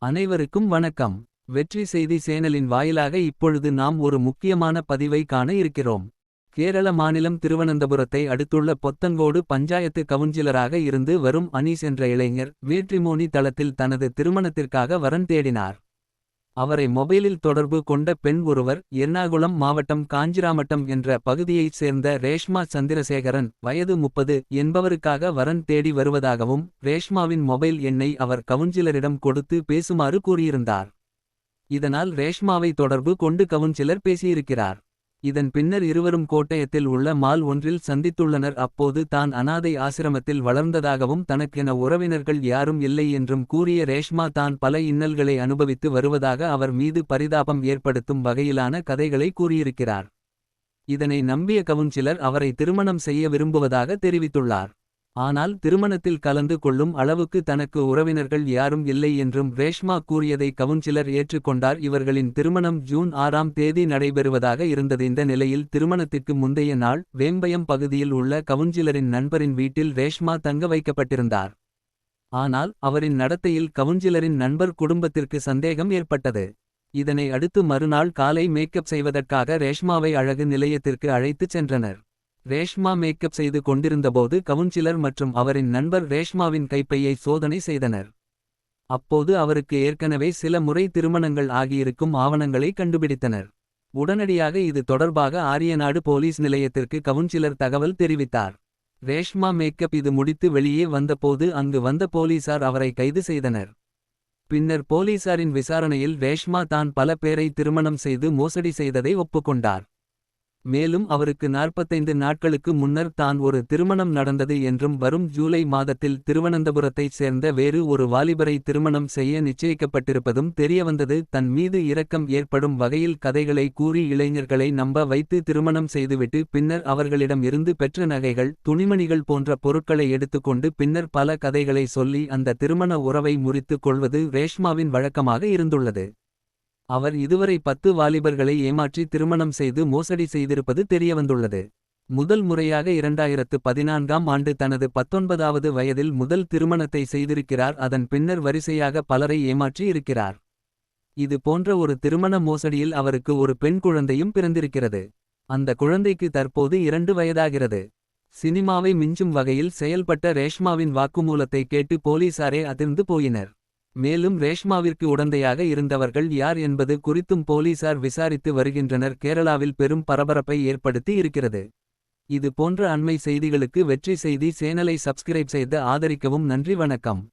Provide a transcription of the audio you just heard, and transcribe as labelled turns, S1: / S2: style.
S1: அனைவருக்கும் வணக்கம். வெற்றி செய்தி சேனலின் வாயிலாக இப்பொழுது நாம் ஒரு முக்கியமான பதிவை காண இருக்கிறோம். கேரள மாநிலம் திருவனந்தபுரத்தை அடுத்துள்ள பொத்தன்கோடு பஞ்சாயத்து கவுன்சிலராக இருந்து வரும் அனீஸ் என்ற இளைஞர் மேட்ரிமோனி தளத்தில் தனது திருமணத்திற்காக வரன் தேடினார். அவரை மொபைலில் தொடர்பு கொண்ட பெண் ஒருவர் எர்ணாகுளம் மாவட்டம் காஞ்சிராமட்டம் என்ற பகுதியைச் சேர்ந்த ரேஷ்மா சந்திரசேகரன் வயது 30 என்பவருக்காக வரன் தேடி வருவதாகவும் ரேஷ்மாவின் மொபைல் எண்ணை அவர் கவுன்சிலரிடம் கொடுத்து பேசுமாறு கூறியிருந்தார். இதனால் ரேஷ்மாவை தொடர்பு கொண்டு கவுன்சிலர் பேசியிருக்கிறார். இதன் பின்னர் இருவரும் கோட்டயத்தில் உள்ள மால் ஒன்றில் சந்தித்துள்ளனர். அப்போது தான் அனாதை ஆசிரமத்தில் வளர்ந்ததாகவும் தனக்கென உறவினர்கள் யாரும் இல்லை என்றும் கூறிய ரேஷ்மா தான் பல இன்னல்களை அனுபவித்து வருவதாக அவர் மீது பரிதாபம் ஏற்படுத்தும் வகையிலான கதைகளை கூறியிருக்கிறார். இதனை நம்பிய கவுன்சிலர் அவரை திருமணம் செய்ய விரும்புவதாக தெரிவித்துள்ளார். ஆனால் திருமணத்தில் கலந்து கொள்ளும் அளவுக்கு தனக்கு உறவினர்கள் யாரும் இல்லை என்றும் ரேஷ்மா கூறியதை கவுன்சிலர் ஏற்றுக்கொண்டார். இவர்களின் திருமணம் ஜூன் 6ஆம் தேதி நடைபெறுவதாக இருந்தது. இந்த நிலையில் திருமணத்திற்கு முந்தைய நாள் வேம்பயம் பகுதியில் உள்ள கவுன்சிலரின் நண்பரின் வீட்டில் ரேஷ்மா தங்க வைக்கப்பட்டிருந்தார். ஆனால் அவரின் நடத்தையில் கவுன்சிலரின் நண்பர் குடும்பத்திற்கு சந்தேகம் ஏற்பட்டது. இதனை அடுத்து மறுநாள் காலை மேக்கப் செய்வதற்காக ரேஷ்மாவை அழகு நிலையத்திற்கு அழைத்துச் சென்றனர். ரேஷ்மா மேக்கப் செய்து கொண்டிருந்தபோது கவுன்சிலர் மற்றும் அவரின் நண்பர் ரேஷ்மாவின் கைப்பையை சோதனை செய்தனர். அப்போது அவருக்கு ஏற்கனவே சில முறை திருமணங்கள் ஆகியிருக்கும் ஆவணங்களை கண்டுபிடித்தனர். உடனடியாக இது தொடர்பாக ஆரியநாடு போலீஸ் நிலையத்திற்கு கவுன்சிலர் தகவல் தெரிவித்தார். ரேஷ்மா மேக்கப் இது முடித்து வெளியே வந்தபோது அங்கு வந்த போலீசார் அவரை கைது செய்தனர். பின்னர் போலீசாரின் விசாரணையில் ரேஷ்மா தான் பல பேரை திருமணம் செய்து மோசடி செய்ததை ஒப்புக்கொண்டார். மேலும் அவருக்கு 45 நாட்களுக்கு முன்னர் தான் ஒரு திருமணம் நடந்தது என்றும் வரும் ஜூலை மாதத்தில் திருவனந்தபுரத்தைச் சேர்ந்த வேறு ஒரு வாலிபரை திருமணம் செய்ய நிச்சயிக்கப்பட்டிருப்பதும் தெரியவந்தது. தன் மீது இரக்கம் ஏற்படும் வகையில் கதைகளை கூறி இளைஞர்களை நம்ப வைத்து திருமணம் செய்துவிட்டு பின்னர் அவர்களிடம் இருந்து பெற்ற நகைகள் துணிமணிகள் போன்ற பொருட்களை எடுத்துக்கொண்டு பின்னர் பல கதைகளை சொல்லி அந்த திருமண உறவை முறித்துக் கொள்வது ரேஷ்மாவின் வழக்கமாக இருந்துள்ளது. அவர் இதுவரை 10 வாலிபர்களை ஏமாற்றி திருமணம் செய்து மோசடி செய்திருப்பது தெரியவந்துள்ளது. முதல் முறையாக 2014ஆம் ஆண்டு தனது 19வது வயதில் முதல் திருமணத்தை செய்திருக்கிறார். அதன் பின்னர் வரிசையாக பலரை ஏமாற்றி இருக்கிறார். இது போன்ற ஒரு திருமண மோசடியில் அவருக்கு ஒரு பெண் குழந்தையும் பிறந்திருக்கிறது. அந்த குழந்தைக்கு தற்போது 2 வயதாகிறது. சினிமாவை மிஞ்சும் வகையில் செயல்பட்ட ரேஷ்மாவின் வாக்குமூலத்தை கேட்டு போலீசாரே அதிர்ந்து போயினர். மேலும் ரேஷ்மாவிற்கு உடந்தையாக இருந்தவர்கள் யார் என்பது குறித்தும் போலீசார் விசாரித்து வருகின்றனர். கேரளாவில் பெரும் பரபரப்பை ஏற்படுத்தி இருக்கிறது. இது போன்ற அண்மை செய்திகளுக்கு வெற்றி செய்தி சேனலை சப்ஸ்கிரைப் செய்து ஆதரிக்கவும். நன்றி, வணக்கம்.